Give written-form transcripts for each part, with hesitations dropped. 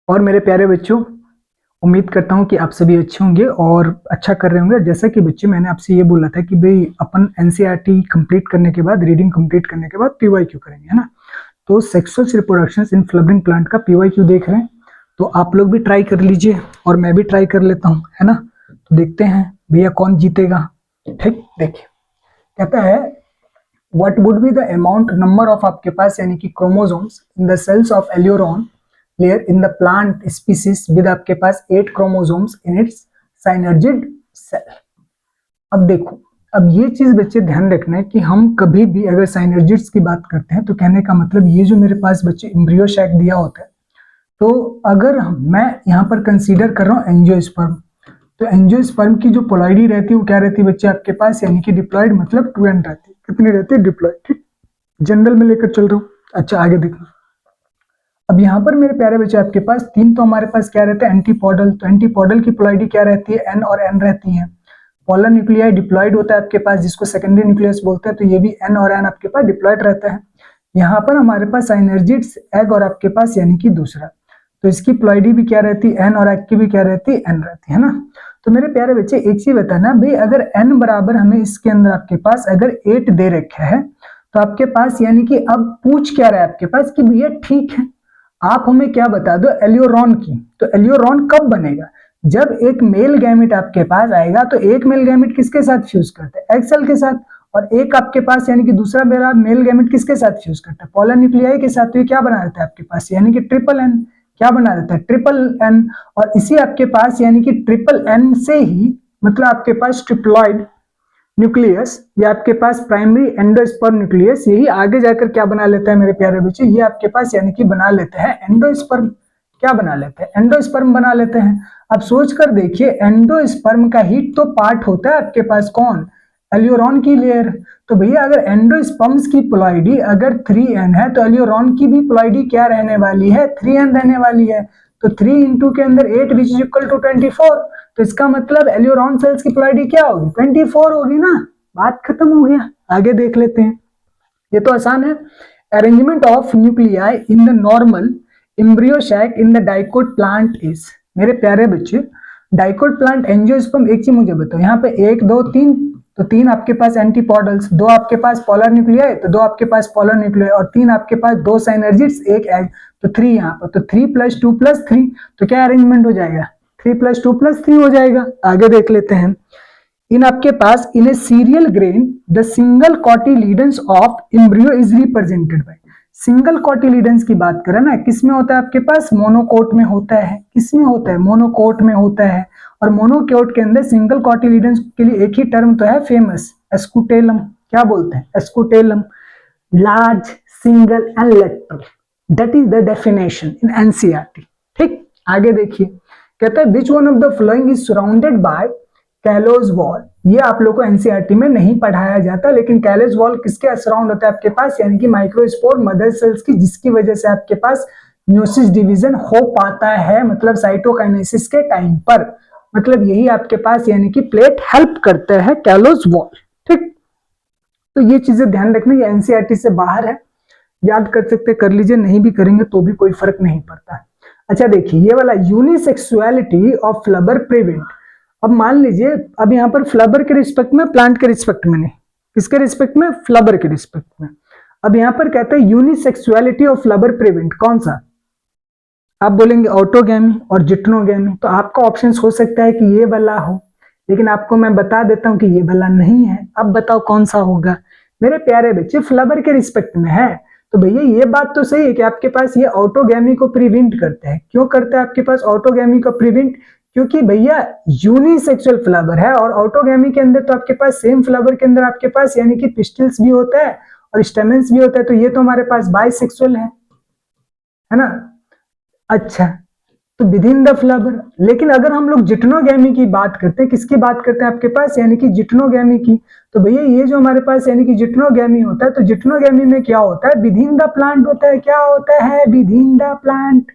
और मेरे प्यारे बच्चों, उम्मीद करता हूँ कि आप सभी अच्छे होंगे और अच्छा कर रहे होंगे। जैसा कि बच्चे मैंने आपसे ये बोला था कि भाई अपन एनसीईआरटी कंप्लीट करने के बाद, रीडिंग कंप्लीट करने के बाद पीवाईक्यू करेंगे, है ना। तो sexual reproduction in flowering plant का पीवाईक्यू देख रहे हैं, तो आप लोग भी ट्राई कर लीजिए और मैं भी ट्राई कर लेता हूँ, है ना। तो देखते हैं भैया कौन जीतेगा। ठीक, देखिए कहता है what would be the amount number of आपके पास यानी कि chromosomes in the cells of aleurone layer in the plant species with आपके पास 8 chromosomes in its synergid cell. अब देखो, अब ये चीज बच्चे ध्यान रखना है कि हम कभी भी अगर साइनर्जिड्स की बात करते हैं तो कहने का मतलब ये जो मेरे पास बच्चे एम्ब्रियो शैक दिया होता है, तो अगर मैं यहाँ पर कंसीडर कर रहा हूँ एंजियोस्पर्म, तो एंजियोस्पर्म की जो पोलॉइडी रहती है वो क्या रहती है बच्चे आपके पास, यानी कि डिप्लॉइड मतलब 2 एंड रहती है। कितनी रहती है? डिप्लॉइड। ठीक, जनरल में लेकर चल रहा हूँ। अच्छा आगे देखो, अब यहाँ पर मेरे प्यारे बच्चे आपके पास 3 तो हमारे पास क्या रहता है, एंटीपोडल। तो एंटीपोडल की पोलॉइडी क्या रहती है? एन और एन रहती है। पोलर न्यूक्लियाई डिप्लॉइड होता है आपके पास, जिसको सेकेंडरी न्यूक्लियस बोलते हैं, तो ये भी एन और एन आपके पास डिप्लॉइड रहता है। यहाँ पर हमारे पास साइनर्जिड्स एग और आपके पास यानी कि दूसरा, तो इसकी पोलॉइडी भी क्या रहती है? एन, और एग की भी क्या रहती है? एन रहती है ना। तो मेरे प्यारे बच्चे एक चीज बताना भाई, अगर एन बराबर हमें इसके अंदर आपके पास अगर 8 दे रखा है, तो आपके पास यानी कि अब पूछ क्या रहा है आपके पास कि भैया ठीक है आप हमें क्या बता दो एलियोरॉन की। तो एलियोरॉन कब बनेगा? जब एक मेल गैमेट आपके पास आएगा, तो एक मेल गैमेट किसके साथ फ्यूज करते हैं? एक्स सेल के साथ, और एक आपके पास यानी कि दूसरा मेरा मेल गैमेट किसके साथ फ्यूज करता है? पोलर न्यूक्लियाई के साथ। तो ये क्या बना देता है आपके पास, यानी कि ट्रिपल एन। क्या बना देता है? Triple N. और इसी आपके पास यानी कि ट्रिपल एन से ही मतलब आपके पास ट्रिप्लॉइड न्यूक्लियस, या आपके पास प्राइमरी एंडोस्पर्म न्यूक्लियस, यही आगे जाकर क्या बना लेता है मेरे प्यारे बच्चे, ये आपके पास यानी कि बना लेते हैं एंडोस्पर्म। क्या बना लेते हैं? एंडोस्पर्म बना लेते हैं। अब सोच कर देखिए, एंडोस्पर्म का ही तो पार्ट होता है आपके पास कौन? एलियोरॉन की लेयर। तो भैया अगर एंडोस्पर्म्स की पोलॉइडी अगर 3n है, तो एलियोरॉन की भी पोलॉइडी क्या रहने वाली है? 3n रहने वाली है। तो 3 इंटू के अंदर 8 विच इज इक्वल टू 24। तो इसका मतलब एलियोरॉन सेल्स की पोलॉइडी क्या होगी? 24 होगी ना। बात खत्म हो गया। आगे देख लेते हैं, ये तो आसान है। Arrangement of nuclei in the normal embryo sac in the dicot plant is. मेरे प्यारे बच्चे, डाइकोट प्लांट एंजियोस्पर्म, एक चीज मुझे बताओ, यहाँ पे 1 2 3, तो 3 आपके पास एंटीपोडल्स, 2 आपके पास पोलर न्यूक्लियाई, तो 2 आपके पास पोलर न्यूक्लियाई, और 3 आपके पास 2 साइनर्जिड्स 1 एग, तो 3 यहाँ पर, तो 3 + 2 + 3, तो क्या अरेंजमेंट हो जाएगा? 3 + 2 + 3 हो जाएगा। आगे देख लेते हैं, इन आपके पास in a cereal grain the single cotyledons of embryo is represented by. Single cotyledons की बात करें ना, किसमें होता है आपके पास? मोनोकोट में होता है। किसमें होता है? मोनोकोट में होता है। और मोनोकोट के अंदर सिंगल कॉटिलीडन्स के लिए एक ही टर्म तो है फेमस, एस्कुटेलम। क्या बोलते हैं? Scutellum, large single and lateral, that is the definition in NCERT. ठीक, आगे देखिए, कहता है which one of the following is surrounded by callose wall. ये आप लोग को एनसीईआरटी में नहीं पढ़ाया जाता, लेकिन कैलोस वॉल किसके सराउंड होता है आपके पास? यानी कि माइक्रोस्पोर मदर सेल्स की, जिसकी वजह से आपके पास म्योसिस डिवीजन हो पाता है, मतलब साइटोकाइनेसिस के टाइम पर। मतलब यही आपके पास यानी कि प्लेट हेल्प करता है कैलोस वॉल। ठीक, तो ये चीजें ध्यान रखना, ये एनसीईआरटी से बाहर है, याद कर सकते कर लीजिए, नहीं भी करेंगे तो भी कोई फर्क नहीं पड़ता। अच्छा देखिए, ये वाला यूनिसेक्सुअलिटी ऑफ फ्लावर प्रिवेंट। अब मान लीजिए, अब यहाँ पर फ्लावर के रिस्पेक्ट में, प्लांट के रिस्पेक्ट में नहीं, किसके रिस्पेक्ट में? फ्लावर के रिस्पेक्ट में। अब यहाँ पर कहते हैं यूनिसेक्सुअलिटी ऑफ फ्लावर प्रिवेंट, कौन सा? आप बोलेंगे ऑटोगैमी और जिट्नोगैमी, तो आपका ऑप्शन हो सकता है कि ये वाला हो, लेकिन आपको मैं बता देता हूं कि ये वाला नहीं है। अब बताओ कौन सा होगा? मेरे प्यारे बच्चे, फ्लावर के रिस्पेक्ट में है, तो भैया ये बात तो सही है कि आपके पास ये ऑटोगैमी को प्रिवेंट करते हैं। क्यों करता है आपके पास ऑटोगैमी को प्रिवेंट? क्योंकि भैया यूनिसेक्सुअल फ्लावर है, और ऑटोगैमी के अंदर तो आपके पास सेम फ्लावर के अंदर आपके पास यानी कि पिस्टिल्स भी होता है और स्टेमेंस भी होता है, तो ये तो हमारे पास बाइसेक्सुअल है ना। अच्छा, तो विद इन द फ्लावर। लेकिन अगर हम लोग जिट्नोगैमी की बात करते हैं, किसकी बात करते हैं आपके पास? यानी कि जिट्नोगैमी की। तो भैया ये जो हमारे पास यानी कि जिट्नोगैमी होता है, तो जिट्नोगैमी में क्या होता है? विद इन द प्लांट होता है। क्या होता है? With in the plant.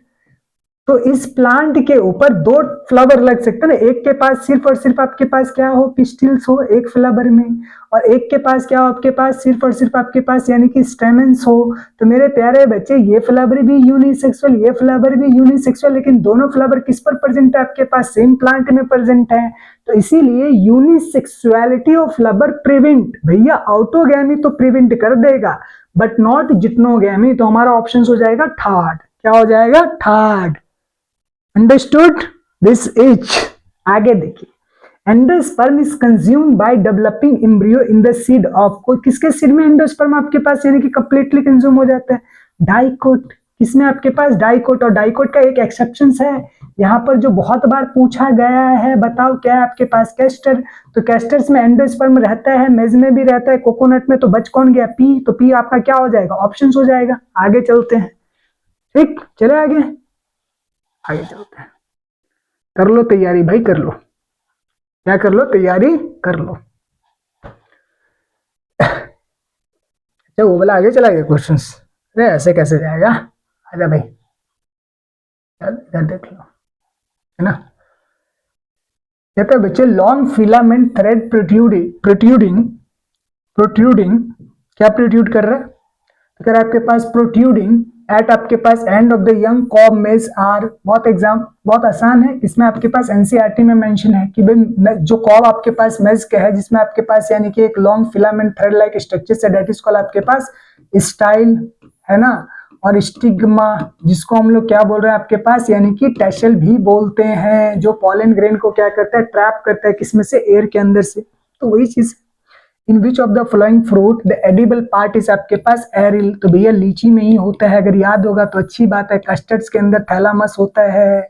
तो इस प्लांट के ऊपर 2 फ्लावर लग सकते हैं ना, एक के पास सिर्फ और सिर्फ आपके पास क्या हो, पिस्टिल्स हो एक फ्लावर में, और एक के पास क्या हो आपके पास, सिर्फ और सिर्फ आपके पास यानी कि स्टेमेंस हो। तो मेरे प्यारे बच्चे ये फ्लावर भी यूनिसेक्सुअल, ये फ्लावर भी यूनिसेक्सुअल, लेकिन दोनों फ्लावर किस पर प्रेजेंट है आपके पास, सेम प्लांट में प्रेजेंट है। तो इसीलिए यूनिसेक्सुअलिटी ऑफ फ्लावर प्रिवेंट, भैया ऑटोगैमी तो प्रिवेंट कर देगा बट नॉट जिटनोगैमी। तो हमारा ऑप्शन हो जाएगा थर्ड, क्या हो जाएगा, थर्ड। Understood this is. आगे देखिए, endosperm is consumed by developing embryo in the seed of, कोई किसके सीड में एंडोस्पर्म आपके पास यानी कि कंप्लीटली कंज्यूम हो जाता है, डाइकोट, किसमें आपके पास, डाइकोट। और डाइकोट का एक एक्सेप्शन है यहाँ पर जो बहुत बार पूछा गया है, बताओ क्या है आपके पास, कैस्टर। तो कैस्टर्स में एंडोस्पर्म रहता है, मेज में भी रहता है, कोकोनट में, तो बच कौन गया, पी। तो पी आपका क्या हो जाएगा, ऑप्शन हो जाएगा। आगे चलते हैं, ठीक, चले आगे, आगे चलते हैं। कर लो तैयारी भाई, कर लो, क्या कर लो, तैयारी कर लो। अच्छा वो वाला आगे चला गया क्वेश्चंस, अरे ऐसे कैसे जाएगा, आजा भाई इधर देख लो, है ना। कहते हैं बच्चे लॉन्ग फिलामेंट थ्रेड प्रोट्रूडिंग क्या प्रोट्रूड कर रहा है, तो कह रहा है आपके पास प्रोट्रूडिंग एट आपके पास end of the young cob maize are, बहुत आसान है, इसमें आपके पास एनसीईआरटी में मेंशन है कि भाई जो कॉब आपके पास मेज का है जिसमें आपके पास यानी कि एक long filament thread like structure से, दैट इज कॉल्ड आपके पास स्टाइल, है ना, और स्टिग्मा जिसको हम लोग क्या बोल रहे हैं आपके पास यानी कि टैशल भी बोलते हैं, जो पॉलन ग्रेन को क्या करता है, ट्रैप करता है, किसमें से, एयर के अंदर से। तो वही चीज, in which of the following fruit the edible part is आपके पास एरिल, तो भैया लीची में ही होता है, अगर याद होगा तो अच्छी बात है। कस्टर्ड्स के अंदर थैलामस होता है,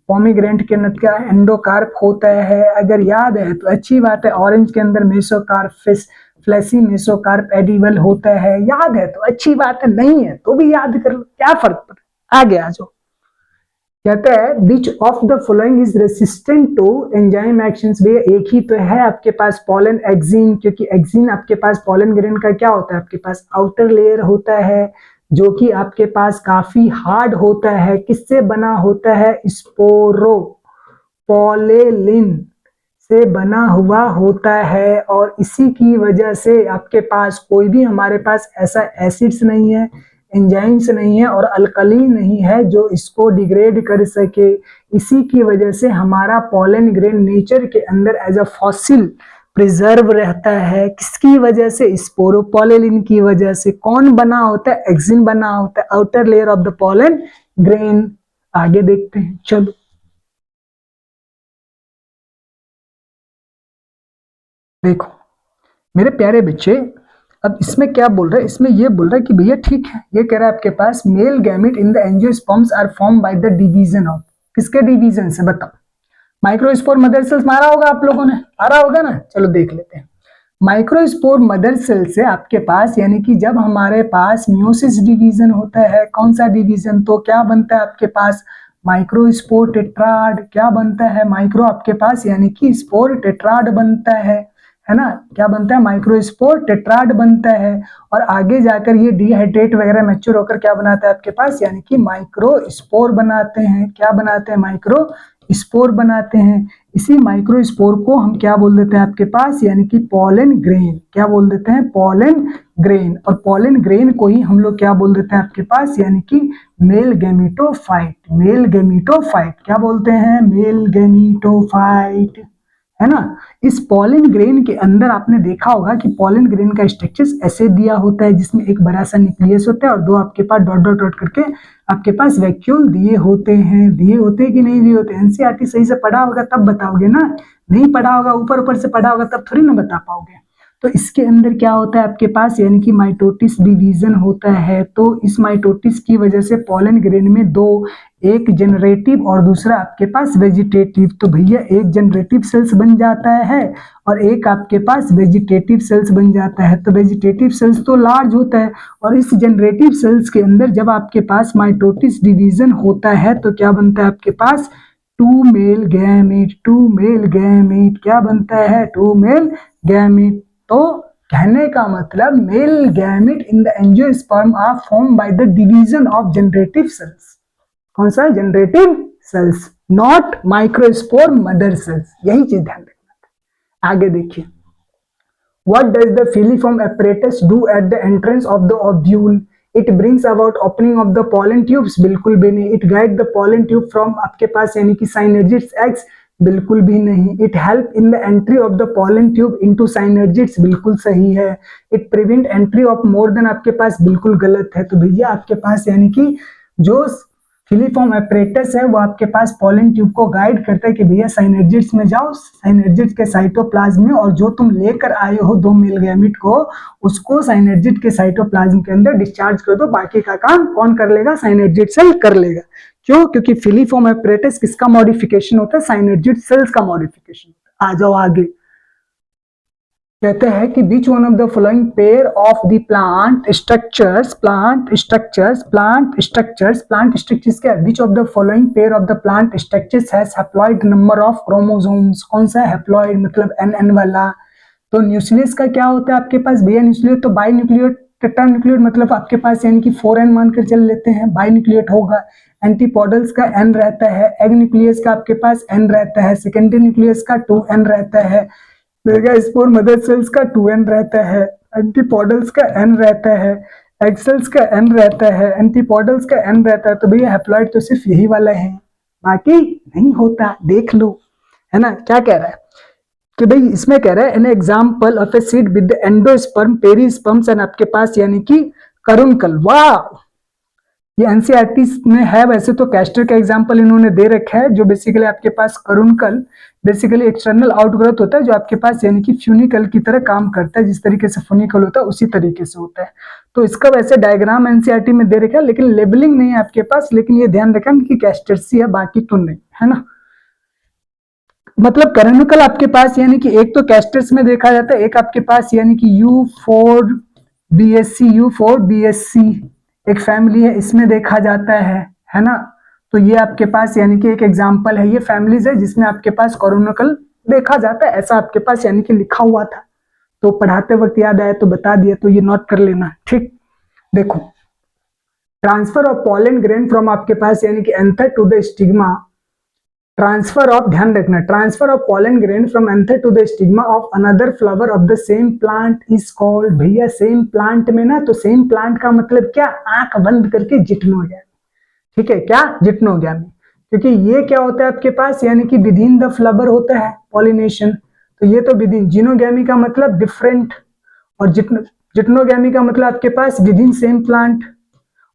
पोमीग्रेनेट के अंदर क्या एंडोकार्प होता है, अगर याद है तो अच्छी बात है। ऑरेंज के अंदर मेसोकार्प, फ्लेसी मेसोकार्प एडिबल होता है, याद है तो अच्छी बात है, नहीं है तो भी याद कर लो, क्या फर्क पड़ता है। आगे आ जाओ, कहता है which of the following is resistant to enzyme actions, भैया एक ही तो है आपके पास, पॉलन एक्सिन, क्योंकि एक्सिन आपके पास पॉलन ग्रेन का क्या होता है आपके पास, आउटर लेयर होता है जो कि आपके पास काफी हार्ड होता है, किससे बना होता है, स्पोरोपोलेलिन से बना हुआ होता है। और इसी की वजह से आपके पास कोई भी हमारे पास ऐसा एसिड्स नहीं है, एंजाइम्स नहीं है और अल्कली नहीं है जो इसको डिग्रेड कर सके। इसी की वजह से हमारा पॉलन ग्रेन नेचर के अंदर एज अ फॉसिल प्रिजर्व रहता है, किसकी वजह से, स्पोरोपोलेलिन की वजह से। कौन बना होता है, एक्सिन बना होता है, outer layer of the pollen grain. आगे देखते हैं, चलो देखो मेरे प्यारे बच्चे, अब इसमें क्या बोल रहा है, इसमें ये बोल रहा है कि भैया ठीक है, ये कह रहा है आपके पास male gamete in the angiosperms are form by the division of, किसके डिवीजन से, बताओ। माइक्रोस्पोर मदर सेल्स मारा होगा आप लोगों ने, मारा होगा ना, चलो देख लेते हैं। माइक्रोस्पोर मदर सेल से आपके पास यानी कि जब हमारे पास मियोसिस डिवीजन होता है, कौन सा डिवीजन, तो क्या बनता है आपके पास, माइक्रोस्पोर टेट्राड, क्या बनता है, माइक्रो आपके पास यानी कि स्पोर टेट्राड बनता है ना, क्या बनता है, माइक्रोस्पोर टेट्राड बनता है। और आगे जाकर ये डिहाइड्रेट वगैरह मैच्योर होकर क्या बनाता है आपके पास यानी कि माइक्रोस्पोर बनाते हैं, क्या बनाते हैं, माइक्रो स्पोर बनाते हैं। इसी माइक्रोस्पोर को हम क्या बोल देते हैं आपके पास यानी कि पॉलन ग्रेन, क्या बोल देते हैं, पॉलन ग्रेन। और पॉलन ग्रेन को ही हम लोग क्या बोल देते हैं आपके पास यानी कि मेल गैमेटोफाइट, मेल गैमेटोफाइट, क्या बोलते हैं, मेल गैमेटोफाइट, है ना। इस पॉलन ग्रेन के अंदर आपने देखा होगा कि पॉलन ग्रेन का स्ट्रक्चर ऐसे दिया होता है जिसमें एक बड़ा सा न्यूक्लियस होता है और 2 आपके पास डॉट डॉट डॉट करके आपके पास वैक्यूल दिए होते हैं कि नहीं दिए होते। एनसीईआरटी सही से पढ़ा होगा तब बताओगे ना, नहीं पढ़ा होगा, ऊपर ऊपर से पढ़ा होगा तब थोड़ी ना बता पाओगे। तो इसके अंदर क्या होता है आपके पास यानी कि माइटोटिस डिवीजन होता है। तो इस माइटोटिस की वजह से पॉलन ग्रेन में 2, एक जनरेटिव और दूसरा आपके पास वेजिटेटिव। तो भैया एक जनरेटिव सेल्स बन जाता है और एक आपके पास वेजिटेटिव सेल्स बन जाता है। तो वेजिटेटिव सेल्स तो लार्ज होता है और इस जनरेटिव सेल्स के अंदर जब आपके पास माइटोटिस डिवीजन होता है तो क्या बनता है आपके पास, 2 मेल गैमेट, 2 मेल गैमेट, क्या बनता है, 2 मेल गैमेट। तो कहने का मतलब male gamete in the angiosperm are form by the division of generative cells. कौन सा? Generative cells, not microspore mother cells. यही चीज ध्यान रखना। आगे देखिए, what does the filiform apparatus do at the entrance of the ovule? It brings about opening of the pollen tubes, बिल्कुल भी नहीं। It guide the pollen tube from आपके पास यानी कि synergids eggs, बिल्कुल भी नहीं। It help in the entry of the pollen tube into synergids, बिल्कुल सही है। It prevent entry of more than, आपके पास बिल्कुल गलत है। तो भैया आपके पास यानी कि जो फिलीफॉर्म एपरेटस है वो आपके पास पॉलन ट्यूब को गाइड करता है कि भैया साइनर्जिड्स में जाओ, साइनर्जिड के साइटोप्लाज्म में, और जो तुम लेकर आए हो दो मेल गैमेट को, उसको साइनर्जिड के साइटोप्लाज्म के अंदर डिस्चार्ज कर दो। बाकी का काम कौन कर लेगा? साइनर्जिड सेल कर लेगा। क्यों? क्योंकि फिलीफॉर्म एपरेटस किसका मॉडिफिकेशन होता है? साइनर्जिड सेल्स का मॉडिफिकेशन। आ जाओ आगे, कहते हैं कि which one of the following pair of the plant structures क्या? Which of the following pair of the plant structures has haploid number of chromosomes. कौन सा? हैप्लॉइड मतलब एन वाला। तो न्यूक्लियस का क्या होता है आपके पास भैया? न्यूक्लियस तो बाई न्यूक्लियोट, टेट्रा न्यूक्लियोट मतलब आपके पास यानी कि 4n मानकर चल लेते हैं, बाई न्यूक्लियोट होगा। एंटीपोडल्स का n रहता है, एग न्यूक्लियस का आपके पास n रहता है, सेकेंडरी न्यूक्लियस का 2n रहता है, मेगास्पोर मदर सेल्स का 2n रहता है, एंटीपोडल्स का n रहता है, एग सेल्स का n रहता है, एंटीपोडल्स का n रहता है। तो भैया हैप्लॉइड तो सिर्फ यही वाला है, बाकी नहीं होता। देख लो, है ना। क्या कह रहा है कि भाई इसमें कह रहा है an example of a seed with endosperm, perisperms and आपके पास यानी कि करुणकल। वाह, ये एनसीईआरटी में है। वैसे तो कैस्टर का एग्जांपल इन्होंने दे रखा है, जो बेसिकली आपके पास करुणकल बेसिकली एक्सटर्नल आउटग्रोथ होता है, जो आपके पास यानी कि फ्यूनिकल की तरह काम करता है। जिस तरीके से फ्यूनिकल होता है उसी तरीके से होता है। तो इसका वैसे डायग्राम एनसीईआरटी में दे रखा है, लेकिन लेबलिंग नहीं है आपके पास। लेकिन ये ध्यान रखना कि कैस्टरसी है, बाकी तो नहीं, है ना। मतलब करुणकल आपके पास यानी कि एक तो कैस्टर्स में देखा जाता है, एक आपके पास यानी कि U4BSC एक फैमिली है, इसमें देखा जाता है ना। तो ये आपके पास यानी कि एक एग्जांपल है, ये फैमिलीज है जिसमें आपके पास करुणकल देखा जाता है। ऐसा आपके पास यानी कि लिखा हुआ था, तो पढ़ाते वक्त याद आया तो बता दिया, तो ये नोट कर लेना, ठीक। देखो, transfer of pollen grain from आपके पास यानी कि anther to the stigma, transfer of, ध्यान रखना, transfer of pollen grain from anther to the stigma of another flower of the same plant is called. भैया सेम प्लांट में ना, तो सेम प्लांट का मतलब क्या? आंख बंद करके जिटनोगैमी, ठीक है क्या? जिटनोगैमी। क्योंकि ये क्या होता है आपके पास यानी कि विद इन द फ्लावर होता है पॉलिनेशन, तो ये तो विद इन। जिनोगैमी का मतलब डिफरेंट, और जिटनोगैमी का मतलब आपके पास विद इन सेम प्लांट,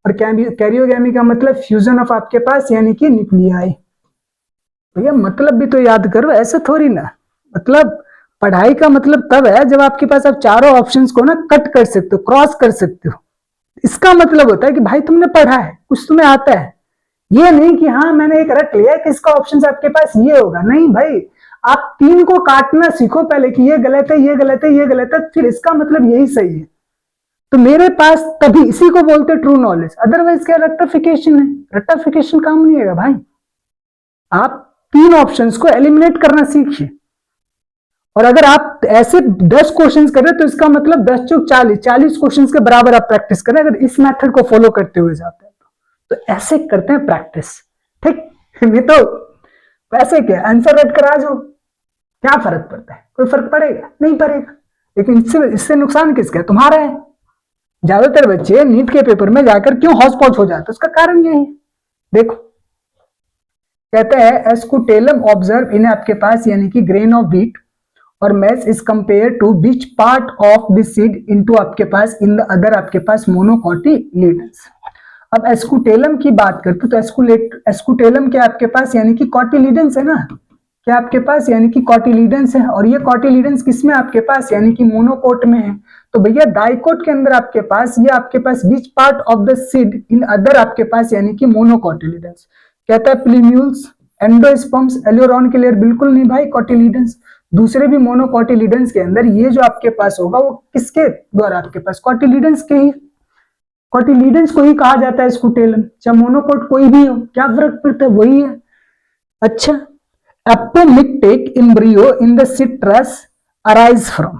और कैरियोगैमी का मतलब फ्यूजन ऑफ आपके पास यानी कि न्यूक्लियाई। भैया मतलब भी तो याद करो, ऐसे थोड़ी ना। मतलब पढ़ाई का मतलब तब है जब आपके पास आप चारों ऑप्शंस को ना कट कर सकते हो, क्रॉस कर सकते हो। इसका मतलब होता है कि भाई तुमने पढ़ा है, कुछ तुम्हें आता है। ये नहीं कि हाँ मैंने एक रट लिया कि इसका ऑप्शन आपके पास ये होगा, नहीं भाई। आप तीन को काटना सीखो पहले कि ये गलत है, ये गलत है, ये गलत है, फिर इसका मतलब यही सही है। तो मेरे पास तभी इसी को बोलते ट्रू नॉलेज। अदरवाइज क्या रट्टाफिकेशन है, रट्टाफिकेशन काम नहीं है भाई। आप तीन ऑप्शंस को एलिमिनेट करना सीखिए। और अगर आप ऐसे 10 क्वेश्चंस कर रहे हैं तो इसका मतलब 10 चौक 40 क्वेश्चंस के बराबर आप प्रैक्टिस करें, अगर इस मेथड को फॉलो करते हुए जाते हैं तो ऐसे करते हैं प्रैक्टिस, ठीक। नहीं तो वैसे क्या आंसर रट कर आ जाओ, क्या फर्क पड़ता है? कोई फर्क पड़ेगा? नहीं पड़ेगा। लेकिन इससे नुकसान किसका है? तुम्हारा है। ज्यादातर बच्चे नीट के पेपर में जाकर क्यों हौच पौच हो जाते हैं, उसका कारण यही है। देखो, कहते हैं एस्कुटेलम ऑब्जर्व इन आपके पास यानी कि ग्रेन ऑफ व्हीट और mass is compare to which part of the seed into आपके पास इन द अदर आपके पास मोनोकॉटिलीडन्स। अब एस्कुटेलम की बात करते तो एस्कुटेलम क्या आपके पास यानी कि कॉटिलीडन्स है ना, क्या आपके पास यानी कि कॉटिलीडन्स है। और ये कॉटिलीडन्स किसमें आपके पास यानी कि मोनोकोट में है। तो भैया डाइकोट के अंदर आपके पास ये आपके पास which part of the seed in other आपके पास यानी कि मोनोकॉटिलीडन्स। कहता है प्लीम्यूल्स, एंडोस्पर्म्स, एलियोरॉन के लेयर, बिल्कुल नहीं भाई, कॉटिलीडन्स। दूसरे भी मोनोकॉटिलीडन्स के अंदर ये जो आपके पास होगा वो किसके द्वारा आपके पास? कॉटिलीडन्स के ही, कॉटिलीडन्स को ही कहा जाता है स्कुटेलम। चाहे मोनोकोट कोई भी हो, क्या फर्क पड़ता है, वही है। अच्छा, apomictic embryo in the citrus arise from.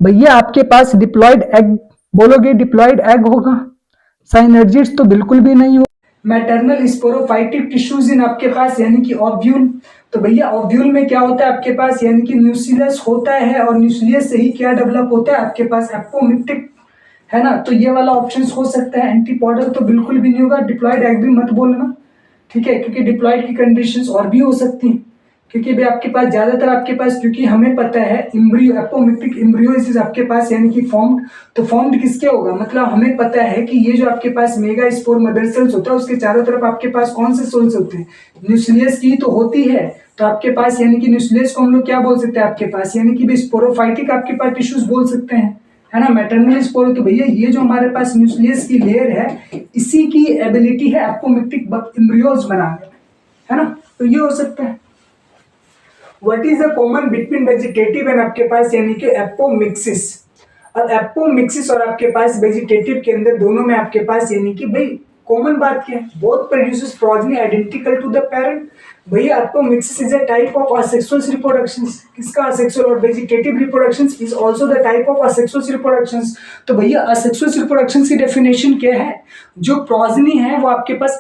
भैया आपके पास डिप्लॉयड एग, बोलोगे डिप्लॉयड एग होगा। साइनर्जिड्स तो बिल्कुल भी नहीं हो, मैटरनल स्पोरोफाइटिक टिश्यूज इन आपके पास यानी कि ओव्यूल। तो भैया ओव्यूल में क्या होता है आपके पास, यानी कि न्यूक्लियस होता है, और न्यूक्लियस से ही क्या डेवलप होता है आपके पास, एपोमिक्टिक, है ना। तो ये वाला ऑप्शन हो सकता है। एंटीपोडल तो बिल्कुल भी नहीं होगा, डिप्लॉयड एग भी मत बोलना, ठीक है, क्योंकि डिप्लॉयड की कंडीशंस और भी हो सकती हैं, क्योंकि भी आपके पास ज्यादातर आपके पास, क्योंकि हमें पता है इम्ब्रियो, एपोमिक्टिक इम्ब्रियोसिस आपके पास यानी कि फॉर्म्ड, तो फॉर्म्ड किसके होगा, मतलब हमें पता है कि ये जो आपके पास मेगा स्पोर मदर सेल्स होता है उसके चारों तरफ आपके पास कौन से सेल्स होते हैं, न्यूक्लियस की तो होती है। तो आपके पास यानी कि न्यूक्लियस को हम लोग क्या बोल सकते हैं आपके पास, यानी कि स्पोरोफाइटिक आपके पास टिश्यूज बोल सकते हैं, है ना। मैटरनल स्पोर, तो भैया ये जो हमारे पास न्यूक्लियस की लेयर है, इसी की एबिलिटी है एपोमिक्टिक एम्ब्रियोज बनाने, है ना। तो ये हो सकता है। What is the common between vegetative and आपके पास यानी कि एपोमिक्सिस। और एपोमिक्सिस और आपके पास वेजिटेटिव के अंदर दोनों में आपके पास यानी कि भाई कॉमन बात क्या है, both produces progeny identical to the parent. भैया apomixis is a type of asexual reproductions, किसका असेक्सुअल, और vegetative reproductions is also the type of asexual reproductions. तो भैया असेक्सुअल रिप्रोडक्शंस की डेफिनेशन क्या है, जो प्रोजेनी है वो आपके पास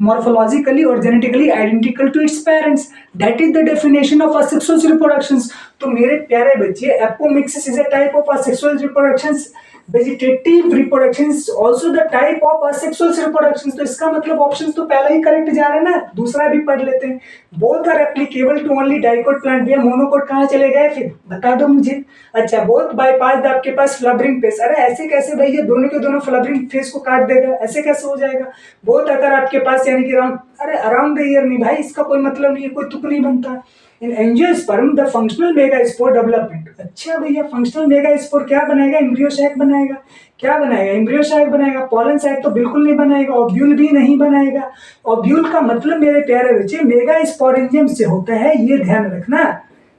मॉर्फोलॉजिकली और genetically identical to its parents, that is the definition of asexual reproductions. तो मेरे प्यारे बच्चे, apomixis is a type of asexual reproductions, vegetative reproduction is also the type of asexual reproduction. तो इसका मतलब ऑप्शन तो पहला ही करेक्ट जा रहा है ना, दूसरा भी पढ़ लेते हैं। Both are applicable to only dicot plant. भैया मोनोकोट कहाँ चले गए फिर बता दो मुझे। अच्छा, बोथ बाईपास आपके पास फ्लावरिंग फेस, अरे ऐसे कैसे भैया, दोनों के दोनों फ्लावरिंग फेस को काट देगा, ऐसे कैसे हो जाएगा। बोथ अगर आपके पास यानी कि राउंड, अरे अराउंड द ईयर नहीं भाई, इसका कोई मतलब नहीं है, कोई तुक नहीं बनता। इन angiosperm the functional megaspore development. अच्छा भैया, फंक्शनल मेगास्पोर क्या बनाएगा, एम्ब्रियो सैक बनाएगा। क्या बनाएगा, एम्ब्रियो सैक बनाएगा, पॉलन सैक तो बिल्कुल नहीं बनाएगा, ओव्यूल भी नहीं बनाएगा। ओव्यूल का मतलब मेरे प्यारे बच्चे मेगास्पोरेंजियम से होता है, ये ध्यान रखना,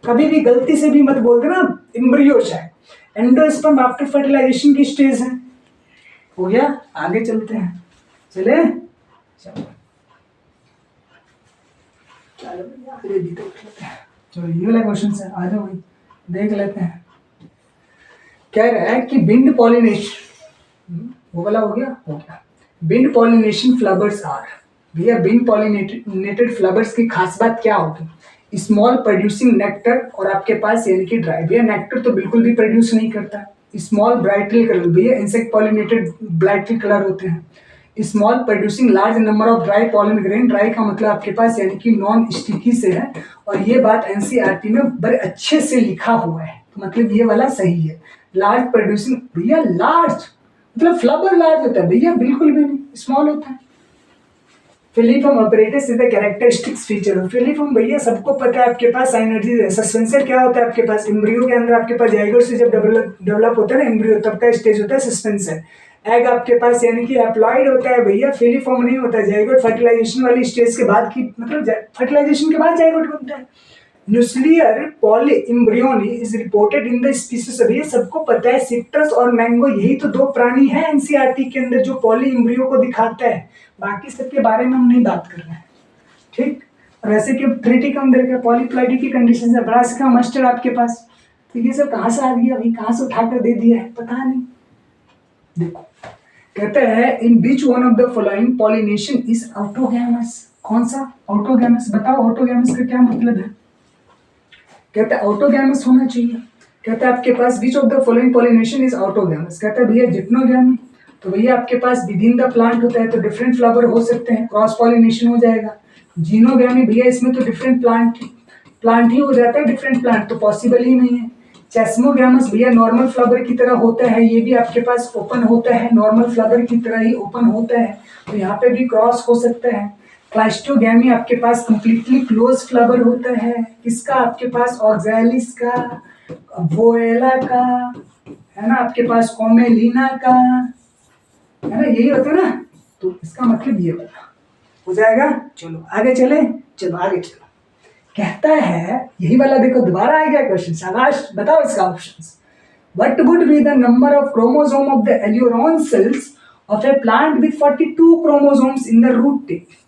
कभी भी गलती से भी मत बोल देना embryo sac. Endosperm after fertilisation की स्टेज है। हो गया, आगे चलते हैं, चले चलो चलो ये वाला क्वेश्चन है, आ जाओ भाई देख लेते हैं। कह रहा है कि बिंड पॉलिनेशन, वो वाला हो गया। बिंड पॉलिनेशन फ्लावर्स आर, भैया बिंड पॉलिनेटेड फ्लावर्स की खास बात क्या होगी, स्मॉल प्रोड्यूसिंग नेक्टर, और आपके पास यानी कि ड्राई। भैया नेक्टर तो बिल्कुल भी प्रोड्यूस नहीं करता। स्मॉल ब्राइटली कलर, भैया इंसेक्ट पॉलिनेटेड ब्राइटली कलर होते हैं। Small producing large number of dry pollen grain, dry का मतलब आपके पास यानी कि नॉन स्टिकी से है, और ये बात एनसीईआरटी में बड़े अच्छे से लिखा हुआ है, तो मतलब ये वाला सही है। लार्ज प्रोड्यूसिंग, भैया लार्ज मतलब फ्लावर लार्ज होता है, भैया बिल्कुल भी नहीं, स्मॉल होता है। Filiform apparatus is the characteristics feature. Filiform भैया सबको पता है आपके पास एनर्जी है। सस्पेंसर क्या होता है आपके पास, एम्ब्रियो के अंदर आपके पास जाइगोट से जब डेवलप होता है ना एम्ब्रियो, तब का स्टेज होता है सस्पेंसर। एग आपके पास यानी कि एप्लॉइड होता है, भैया फिलीफॉर्म नहीं होता है। जाइगोट फर्टिलाइजेशन वाली स्टेज के बाद की, मतलब फर्टिलाइजेशन के बाद जाइगोट बनता है। Nuclear poly embryony is reported in the species. भैया सबको पता है सिट्रस और मैंगो, यही तो दो प्राणी हैं एनसीईआरटी के अंदर जो पॉली एम्ब्रियो को दिखाता है, बाकी सबके बारे में हम नहीं बात कर रहे हैं, ठीक। और ऐसे कि थ्रेटिकम देखा, पॉलीप्लाइडी की कंडीशन है, ब्रासिका मस्टर्ड आपके पास, तो ये सब कहाँ से आ गया भाई, कहाँ से उठाकर दे दिया है पता नहीं। देखो कहते हैं in which one of the following pollination is autogamous. कौन सा ऑटोगैमस, बताओ ऑटोगैमस का क्या मतलब है। कहता है ऑटोगैमस होना चाहिए। कहता है आपके पास which of the following pollination is autogamous. कहता है भैया जिप्नोगैमी, तो भैया आपके पास विद इन द प्लांट होता है, तो डिफरेंट फ्लावर हो सकते हैं, क्रॉस पॉलिनेशन हो जाएगा। जीनोगैमी, भैया इसमें तो डिफरेंट प्लांट ही हो जाता है, डिफरेंट प्लांट तो पॉसिबल ही नहीं है। चेस्मोगैमस, भैया नॉर्मल फ्लावर की तरह होता है, ये भी आपके पास ओपन होता है, नॉर्मल फ्लावर की तरह ही ओपन होता है, तो यहाँ पे भी क्रॉस हो सकता है। क्लाइस्टोगैमी आपके पास कंप्लीटली क्लोज फ्लावर होता है, किसका आपके पास ऑक्सैलिस का, वोएला का, है ना, आपके पास कोमेलिना का, है ना, यही होता है ना। तो इसका मतलब ये वाला हो जाएगा। चलो आगे चले, चलो आगे चलो। कहता है यही वाला, देखो दोबारा आ गया क्वेश्चन, शाबाश, बताओ इसका options. What would be the number of chromosome of the aileron cells of a plant with 42 chromosomes in the root tip?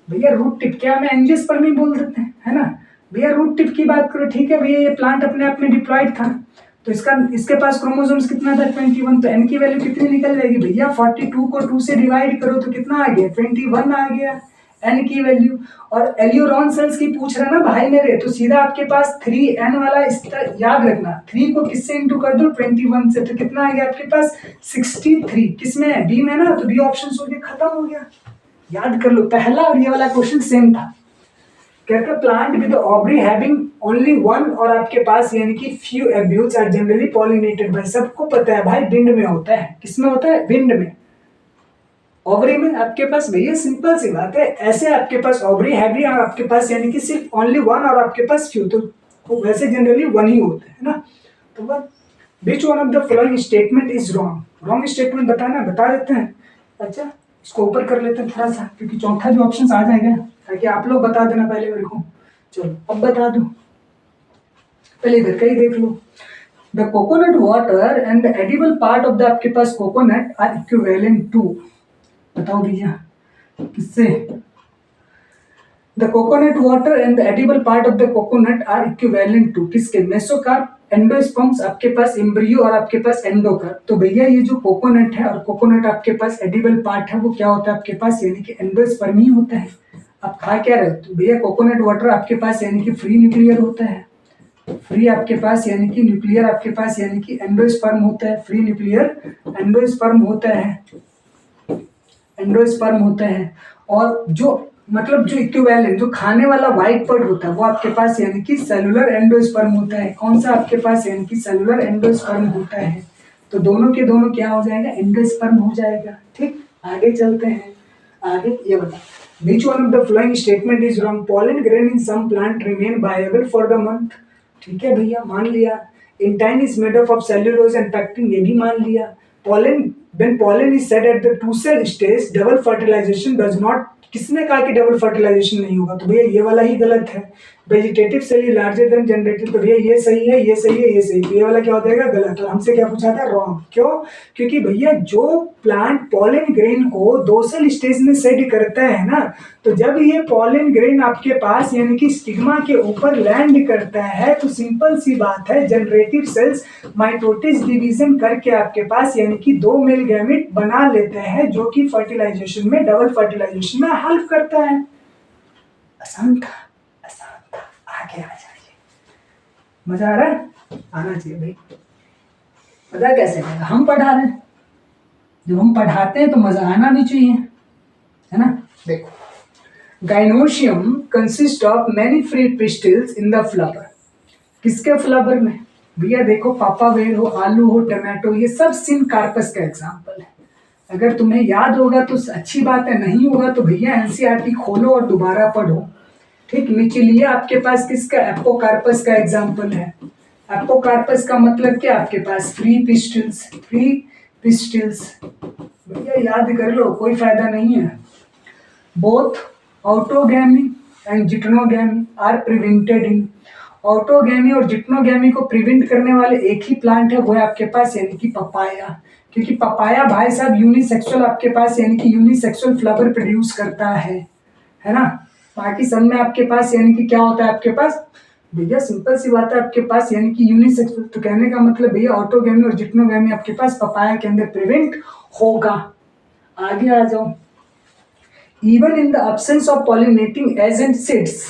भैया रूट टिप क्या हमें एंजियोस्पर्म में बोल देते हैं, है ना। भैया रूट टिप की बात करो, ठीक है भैया, ये प्लांट अपने आप में डिप्लॉयड था, तो इसके पास क्रोमोसोम्स कितना था 21, तो n की वैल्यू कितनी निकल जाएगी भैया 42 को 2 से डिवाइड करो तो कितना आ गया 21 आ गया n की वैल्यू। और एल्यूरोन सेल्स की पूछ रहा ना भाई मेरे, तो सीधा आपके पास 3n वाला याद रखना, 3 को किससे इंटू कर दो 21 से, तो कितना आ गया आपके पास 63। किसमें है बी में ना, तो बी ऑप्शन हो गया, खत्म हो गया। याद कर लो, पहला और ये वाला क्वेश्चन सेम था। कहते plant with ovary having only one, और आपके पास यानी कि few ovules are generally pollinated by, सबको पता है भाई विंड में होता है। किसमें होता है? विंड में। ओवरी में आपके पास भैया सिंपल सी बात है, ऐसे आपके पास ओवरी हैवी और आपके पास यानी कि सिर्फ ओनली वन और आपके पास फ्यू, तो वैसे जनरली वन ही होते हैं ना। तो बस विच one of the following statement is wrong, wrong statement बताना, बता देते हैं। अच्छा इसको ऊपर कर लेते हैं थोड़ा सा, क्योंकि चौथा जो ऑप्शन आ जाएगा, ताकि आप लोग बता देना पहले मेरे को। चलो अब बता दो, पहले इधर का ही देख लो। The coconut water and the edible part of the आपके पास कोकोनट आर इक्विवेलेंट टू, बताओ भैया किससे? The coconut water and the edible part of the coconut are equivalent to किसके? मेसोकार्प, एंडोस्पर्म्स, आपके पास एम्ब्रियो और आपके पास एंडोकार्प। तो भैया ये जो कोकोनट है और कोकोनट आपके पास एडिबल पार्ट है, वो क्या होता है आपके पास? यानी कि एंडोस्पर्म ही होता है। आप खा क्या रहे हो? तो भैया कोकोनट वाटर आपके पास यानी कि फ्री न्यूक्लियर होता है, फ्री आपके पास यानी कि न्यूक्लियर आपके पास यानी कि एंडोस्पर्म होता है, फ्री न्यूक्लियर एंडोस्पर्म होता है, एंडोस्पर्म होता है। और जो मतलब जो इक्विवेलेंट जो खाने वाला व्हाइट पार्ट होता है वो आपके पास यानी कि सेलुलर एंडोस्पर्म होता है। कौन सा आपके पास? यानी कि सेलुलर एंडोस्पर्म होता है। तो दोनों के दोनों क्या हो जाएगा? एंडोस्पर्म हो जाएगा। ठीक, आगे चलते हैं। आगे ये बता, which one of the following statement is wrong? Pollen grain in some plant remain viable for the month। ठीक है भैया, मान लिया। Intine is made up of cellulose and pectin, ये भी मान लिया। Pollen, when pollen is set at the two cell stage, double fertilization does not, किसने कहा कि डबल फर्टिलाइजेशन नहीं होगा? तो भैया ये वाला ही गलत है। Vegetative cell is larger than generative, तो भैया ये सही है, ये सही है, ये सही, तो ये वाला क्या हो जाएगा? गलत। और हमसे क्या पूछा था? रॉन्ग। क्यों? क्योंकि भैया जो प्लांट पॉलन ग्रेन को दो सेल स्टेज में सेट करता है ना, तो जब ये पॉलन ग्रेन आपके पास यानी कि स्टिग्मा के ऊपर लैंड करता है, तो सिंपल सी बात है जनरेटिव सेल्स माइटोटिस डिवीजन करके आपके पास यानी कि दो मेल गैमेट बना लेते हैं, जो कि फर्टिलाइजेशन में, डबल फर्टिलाइजेशन में हेल्प करता है। आसान था, आसान था। आगे आ जाइए। मजा आ रहा है? आना चाहिए भाई। पता कैसे आएगा? हम पढ़ा रहे हैं, जब हम पढ़ाते हैं तो मजा आना भी चाहिए, है ना। देखो, gynoecium consist of many free pistils in the flower. किसके फ्लावर में? भैया देखो, पापावेर हो, आलू हो, टमाटो, ये सब सिनकार्पस का एग्जाम्पल है। अगर तुम्हें याद होगा तो अच्छी बात है, नहीं होगा तो भैया एनसीईआरटी खोलो और दोबारा पढ़ो। ठीक, निचलिए आपके पास किसका? एपोकार्पस का एग्जाम्पल है। एपोकार्पस का मतलब क्या? आपके पास फ्री पिस्टिल्स, फ्री पिस्टिल्स। भैया याद कर लो, कोई फायदा नहीं है। Both autogamy and geitonogamy are prevented in, autogamy और जिटनोगैमी को प्रिवेंट करने वाले एक ही प्लांट है, वो है आपके पास यानी कि पपाया। क्योंकि पपाया भाई साहब यूनिसेक्सुअल आपके पास यानी कि यूनिसेक्सुअल फ्लावर प्रोड्यूस करता है ना। बाकी सब में आपके पास यानी कि क्या होता है आपके पास? भैया सिंपल सी बात है, आपके पास यानी कि यूनिसेक्सुअल, तो कहने का मतलब भैया ऑटोगैमी और जिटनोगैमी आपके पास पपाया के अंदर प्रिवेंट होगा। आगे आ जाओ। Even in the absence of pollinating agent seeds,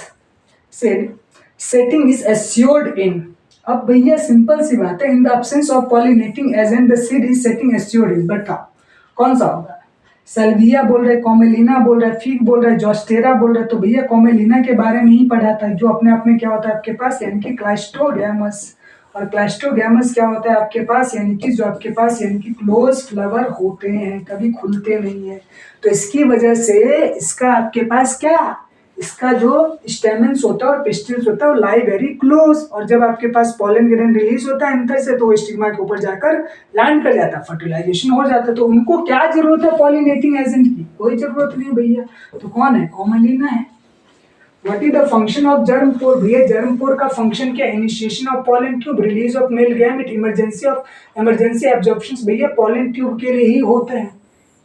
setting is assured in। अब भैया सिंपल सी बात है, in the absence of pollinating agent the seed is setting assured in। बताओ कौन सा होगा? सल्विया बोल रहे, कॉमेलिना बोल रहे, फिग बोल रहे, जॉस्टेरा बोल रहे। तो भैया कॉमेलिना के बारे में ही पढ़ा था, जो अपने आप में क्या होता है आपके पास यानी कि क्लास्ट्रोगैमस। और क्लास्ट्रोगैमस क्या होता है आपके पास? यानी कि जो आपके पास यानी कि क्लोज फ्लावर होते हैं, कभी खुलते नहीं है। तो इसकी वजह से इसका आपके पास क्या, इसका जो स्टेमेंस होता है और पिस्टिल्स होता है वो लाई वेरी क्लोज, और जब आपके पास पॉलन ग्रेन रिलीज होता है अंदर से, तो वो स्टिग्मा के ऊपर जाकर लैंड कर जाता है, फर्टिलाइजेशन हो जाता है। तो उनको क्या जरूरत है पॉलिनेटिंग एजेंट की? कोई जरूरत नहीं भैया। तो कौन है? कॉमेलिना है। What is the function of germ pore? भैया जर्म पोर का फंक्शन क्या? Initiation of pollen tube, release of male gamete, emergency absorption. भैया पॉलन ट्यूब के लिए ही होता है।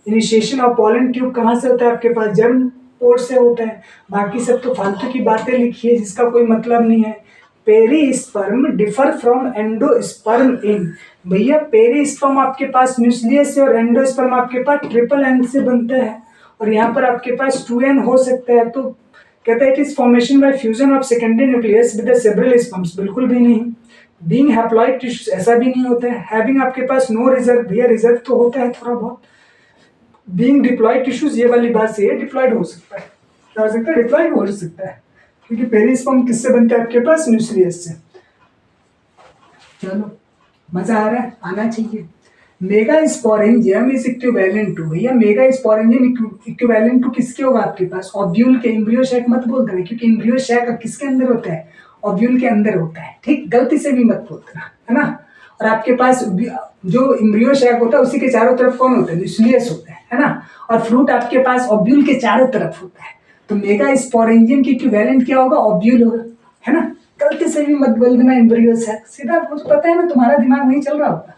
इनिशिएशन ऑफ पॉलन ट्यूब कहाँ से होता है आपके पास? जर्म पोर से होता है। बाकी सब तो फालतू की बातें लिखी है जिसका कोई मतलब नहीं है। पेरिस्पर्म डिफर फ्रॉम एंडोस्पर्म इन, भैया पेरिस्पर्म आपके पास न्यूक्लियस से और एंडोस्पर्म आपके पास ट्रिपल एन से बनता है, और यहाँ पर आपके पास 2n हो सकता है। तो कहता है it is formation by fusion of secondary nucleus with several sperms, बिल्कुल भी नहीं। बीइंग हैप्लॉइड टिश्यूज, ऐसा भी नहीं होता है। हैविंग आपके पास नो रिजर्व, भैया रिजर्व तो होता है थोड़ा बहुत। बीइंग डिप्लॉयड टिश्यूज, ये वाली बात से डिप्लॉयड हो सकता है, क्या हो सकता है, डिप्लॉयड हो सकता है, क्योंकि पेरिस्पर्म किससे बनता है आपके पास, न्यूक्लियस से। चलो मजा आ रहा है, आना चाहिए। Megasporangium is equivalent to, भैया मेगा स्पोरेंजियम इक्विवेलेंट टू किसके होगा आपके पास, ओव्यूल के। एम्ब्रियो सैक मत बोल देना, क्योंकि एम्ब्रियो सैक किसके अंदर होता है, ओव्यूल के अंदर होता है, ठीक, गलती से भी मत बोल देना, है ना। और आपके पास जो एम्ब्रियो सैक होता है उसी के चारों तरफ कौन होता है, न्यूक्लियस होता है ना। और फ्रूट आपके पास ओव्यूल के चारों तरफ होता है। तो मेगा स्पोरेंजियम की इक्विवेलेंट क्या होगा, ओव्यूल होगा, है ना। गलती से भी मत बोल देना एम्ब्रियो सैक, सीधा मुझे पता है ना तुम्हारा दिमाग नहीं चल रहा होगा।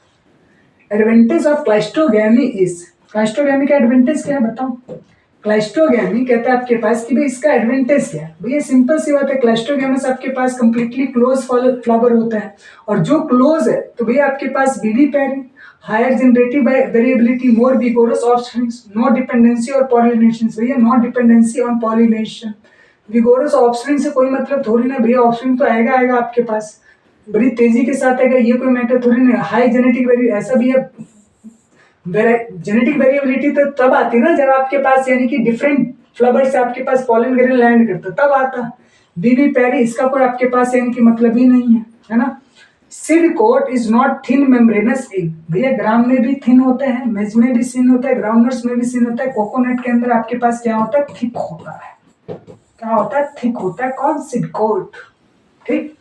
एडवांटेज ऑफ क्लाइस्ट्रोगैमी इज, क्लाइस्ट्रोगैमी का एडवांटेज क्या है बताओ। क्लाइस्ट्रोगैमी कहता है आपके पास कि भाई इसका एडवांटेज क्या है, भैया सिंपल सी बात है, क्लाइस्ट्रोगैमस आपके पास कंप्लीटली क्लोज फ्लावर होता है, और जो क्लोज है तो भैया आपके पास बीवी pairing, higher generative variability, more vigorous offsprings, no dependency और पॉलिनेशन, भैया no dependency on pollination. Vigorous offspring से कोई मतलब थोड़ी ना भैया, ऑफस्प्रिंग तो आएगा आएगा आपके पास, बड़ी तेजी के साथ आएगा, ये कोई मैटर थोड़ी नहीं। हाई जेनेटिक वेरिएबिलिटी, ऐसा भी है, जेनेटिक वेरिएबिलिटी तो तब आती है ना जब आपके पास यानी कि डिफरेंट फ्लावर से आपके पास पॉलन ग्रेन लैंड करता, तब आता। बीवी पैरी, इसका कोई आपके पास यानी कि मतलब ही नहीं है ना। Seed coat is not thin membranous egg, भैया ग्राम में भी थिन होता है, मेज में भी थिन होता है, ग्राउंडनट्स में भी थिन होता है, कोकोनट के अंदर आपके पास क्या होता है, थिक होता है। क्या होता है, थिक होता है, कौन, सीड कोट, ठीक।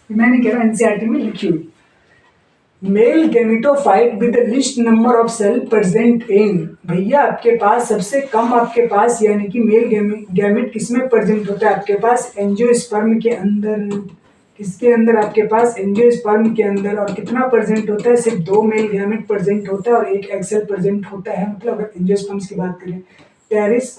मैंने कह रहा एनसीईआरटी में लिखी हुई। Male gametophyte with list number of cell present in, भैया आपके पास सबसे कम आपके पास यानी कि मेल गैमेट किसमें प्रेजेंट होता है आपके पास, एंजियोस्पर्म के अंदर। किसके अंदर, आपके पास एंजियोस्पर्म के अंदर। और कितना प्रेजेंट होता है, सिर्फ 2 मेल गैमेट प्रेजेंट होता है और 1 एग सेल प्रेजेंट होता है। मतलब अगर एंजियोस्पर्म्स की बात करें, पेरिस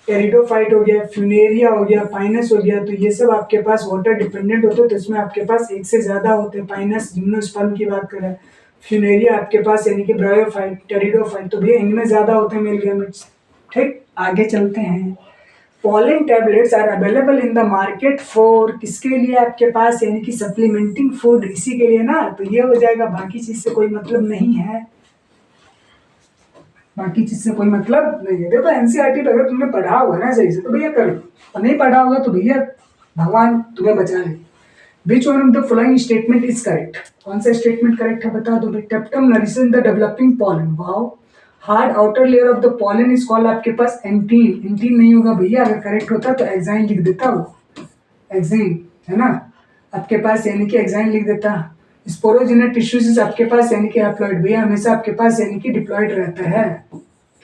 टेरिडोफाइट हो गया, फ्यूनेरिया हो गया, पाइनस हो गया, तो ये सब आपके पास वाटर डिपेंडेंट होते हैं, तो इसमें आपके पास एक से ज्यादा होते हैं। पाइनस जिम्नोस्पर्म की बात करें, फ्यूनेरिया आपके पास यानी कि ब्रायोफाइट, टेरिडोफाइट, तो भैया इनमें ज्यादा होते हैं मेल गैमेट्स, ठीक। आगे चलते हैं। Pollen tablets are available in the market for, किसके लिए आपके पास यानी कि सप्लीमेंटिंग फूड, इसी के लिए ना। तो ये हो जाएगा, बाकी चीज से कोई मतलब नहीं है, बाकी चीज से कोई मतलब नहीं है। देखो एनसीईआरटी अगर तुमने पढ़ा होगा ना सही से तो भैया कर लो, और नहीं पढ़ा होगा तो भैया भगवान तुम्हें बचा ले। विच one of the following statement is correct, कौन सा स्टेटमेंट करेक्ट है बता दो भाई। टेप्टम nourishes the developing pollen, wow. Hard outer layer of the pollen is called आपके पास एंटीन, एंटीन नहीं होगा भैया, अगर करेक्ट होता तो एक्साइन लिख देता, वो एक्साइन है ना आपके पास, यानी कि एक्साइन लिख देता। स्पोरोजेनिक टिश्यूज आपके पास यानी कि हैप्लॉइड, भैया हमेशा आपके पास यानी कि डिप्लॉइड रहता है,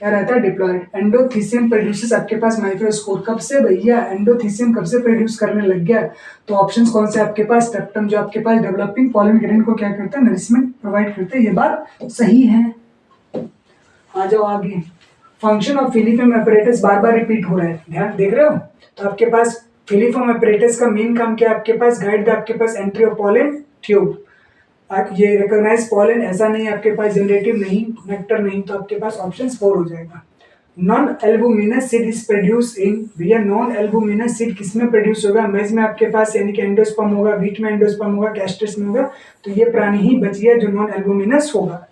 क्या रहता है, डिप्लॉइड। एंडोथीसियम प्रोड्यूसेस आपके पास माइक्रोस्पोर, कब से भैया, एंडोथीसियम कब से प्रोड्यूस करने लग गया, तो ऑप्शंस कौन से आपके पास, टेप्टम जो आपके पास डेवलपिंग पॉलन ग्रेन को क्या करता है, नरिशमेंट प्रोवाइड करता है, ये बात सही है। आ जाओ आगे। Function of filiform apparatus bar bar repeat हो रहा है, ध्यान देख रहे हो। तो आपके पास फिलीफॉर्म एपरेटस का मेन काम क्या है आपके पास, गाइड द आपके पास एंट्री ऑफ पॉलन ट्यूब, ये रिकॉग्नाइज पॉलन, ऐसा नहीं आपके पास जनरेटिव नहीं, नेक्टर नहीं, तो आपके पास ऑप्शन 4 हो जाएगा। Non albuminous seed is produce in, भैया नॉन एल्बुमिनस सीड किसमें प्रोड्यूस होगा, मेज में आपके पास यानी कि एंडोस्पर्म होगा, वीट में एंडोस्पर्म होगा, कैस्टस में होगा, तो ये प्राणी ही बच गया जो नॉन एल्बुमिनस होगा।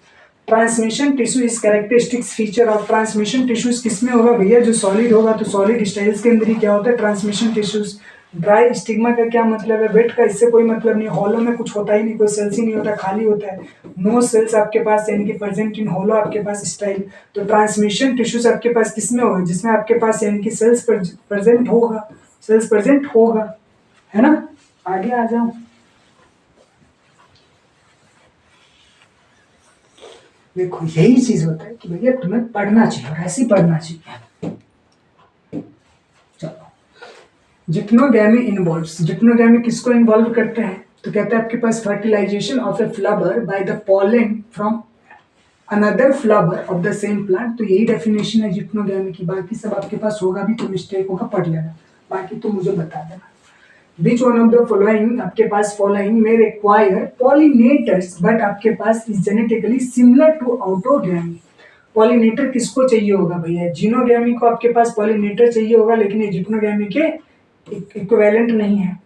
Transmission tissue is characteristics feature of, transmission tissues किसमें होगा भैया, जो सॉलिड होगा, तो सॉलिड स्टाइल्स के अंदर ही क्या होता है, ट्रांसमिशन टिश्यूज। ड्राई स्टिग्मा का क्या मतलब है, वेट का इससे कोई मतलब नहीं, हॉलो में कुछ होता ही नहीं, कोई सेल्स ही नहीं होता, खाली होता है। नो सेल्स आपके पास यानी कि प्रेजेंट इन हॉलो आपके पास स्टाइल। तो ट्रांसमिशन टिश्यूज आपके पास किसमें होगा, जिसमें आपके पास यानी कि सेल्स प्रेजेंट होगा, सेल्स प्रेजेंट होगा, है ना। आगे आ जाओ। देखो यही चीज होता है कि भैया तुम्हें पढ़ना चाहिए और ऐसे ही पढ़ना चाहिए। चलो, जिप्नोगैमी इन्वॉल्व्स, जिप्नोगैमी किसको इन्वॉल्व करते हैं, तो कहते हैं आपके पास fertilisation of a flower by the pollen from another flower of the same plant. तो यही डेफिनेशन है जिप्नोगैमी की, बाकी सब आपके पास होगा भी तो मिस्टेक होगा, पढ़ लेना, बाकी तो मुझे बता देना। Which one of the following आपके पास फॉलोइंग में रिक्वायर पॉलिनेटर्स बट आपके पास is genetically similar to autogamy. Pollinator किसको चाहिए होगा भैया? जीनोगैमी को आपके पास पॉलिनेटर चाहिए होगा, लेकिन ये जिग्नोगैमी के इक्विवेलेंट नहीं है।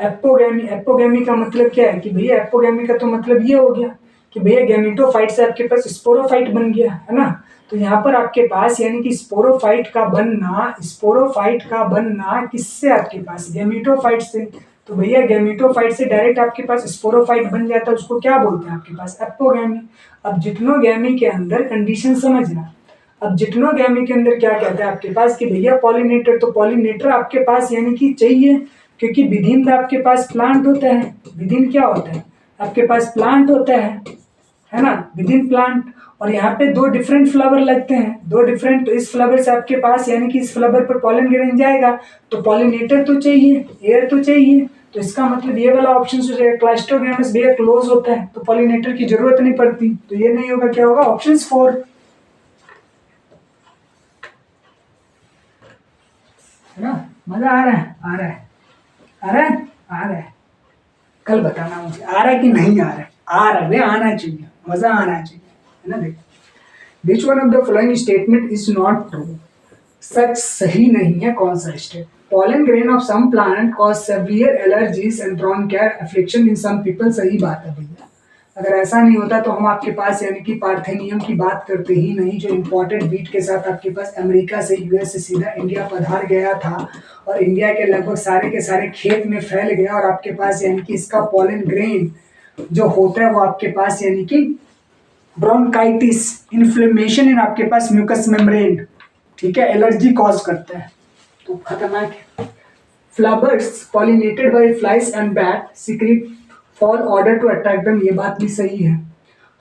एपोगैमी, एपोगैमी का मतलब क्या है कि भैया एपोगैमी का तो मतलब ये हो गया कि भैया गैमेटोफाइट से आपके पास स्पोरोफाइट बन गया है ना। तो यहाँ पर आपके पास यानी कि स्पोरोफाइट का बनना किससे? आपके पास गैमेटोफाइट से। तो भैया गैमेटोफाइट से डायरेक्ट आपके पास स्पोरोफाइट बन जाता है, उसको क्या बोलते हैं आपके पास? एपोगैमी। अब जिग्नोगैमी के अंदर कंडीशन समझना। अब जिग्नोगैमी के अंदर क्या कहता है आपके पास कि भैया पॉलिनेटर, तो पॉलिनेटर आपके पास यानी कि चाहिए, क्योंकि विदिन आपके पास प्लांट होता है। विदिन क्या होता है? आपके पास प्लांट होता है ना, विदिन प्लांट। और यहाँ पे दो डिफरेंट फ्लावर लगते हैं, दो डिफरेंट। तो इस फ्लावर से आपके पास यानी कि इस फ्लावर पर पॉलन ग्रेन जाएगा, तो पॉलिनेटर तो चाहिए, एयर तो चाहिए। तो इसका मतलब ये वाला ऑप्शन हो जाएगा, क्लास्ट्रोगैमस भैया क्लोज होता है, तो पॉलिनेटर की जरूरत नहीं पड़ती। तो ये नहीं होगा, क्या होगा? ऑप्शन 4 है ना। मजा आ रहा है? आ रहा है, आ रहा है, आ रहा है। कल बताना मुझे आ रहा है कि नहीं आ रहा है। आ रहा है, आना चाहिए, मजा आना चाहिए, है ना। देखो, which one of the following statement is not true? सच सही नहीं है कौन सा state? pollen grain of some plant cause severe allergies and bronchial affliction in some people। सही बात है भैया। अगर ऐसा नहीं होता तो हम आपके पास यानी कि पार्थेनियम की बात करते ही नहीं, जो इम्पोर्टेंट बीट के साथ आपके पास अमेरिका से यूएस से सीधा इंडिया पधार गया था और इंडिया के लगभग सारे के सारे खेत में फैल गया। और आपके पास यानी कि इसका पॉलन ग्रेन जो होता है वो आपके पास यानी कि ब्रोंकाइटिस, इन्फ्लेमेशन इन आपके पास म्यूकस मेम्ब्रेन, ठीक है, एलर्जी कॉज करता है, तो खतरनाक है। Flowers pollinated by flies and bat secrete foul odour to attract them, ये बात भी सही है।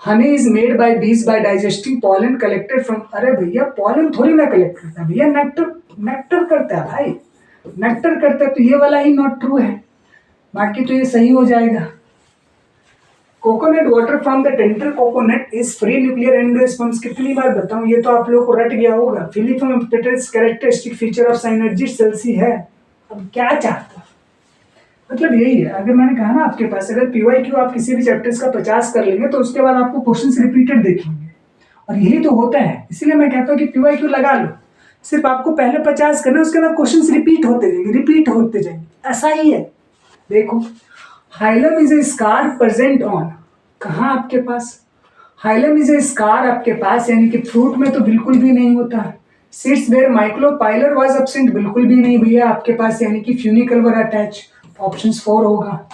Honey is made by bees by digesting pollen collected from. अरे भैया पॉलन थोड़ी ना कलेक्ट करता है भैया, नेक्टर, नेक्टर करता है भाई, नेक्टर करता है। तो ये वाला ही नॉट ट्रू है, बाकी तो ये सही हो जाएगा। Coconut water from the tender coconut is free nuclear endosperms. कितनी बार बताऊं, ये तो आप लोगों को रट गया होगा। Filiform petals characteristic feature of synergid cells है। अब क्या चाहता, मतलब यही है। अगर मैंने कहा ना आपके पास अगर पीवाईक्यू आप किसी भी चैप्टर्स का 50 कर लेंगे तो उसके बाद आपको क्वेश्चंस रिपीटेड देखेंगे, और यही तो होता है। इसीलिए मैं कहता हूँ कि पीवाईक्यू लगा लो, सिर्फ आपको पहले 50 करना, उसके बाद क्वेश्चंस रिपीट होते जाएंगे, रिपीट होते जाएंगे, ऐसा ही है। देखो, hilum is a scar present on, कहाँ आपके पास हाइलम इज ए स्कार आपके पास यानी कि फ्रूट में तो बिल्कुल भी नहीं होता। Seeds where micropylar was absent, बिल्कुल भी नहीं भैया आपके पास यानी कि फ्यूनिकल वर अटैच। ऑप्शन 4 होगा।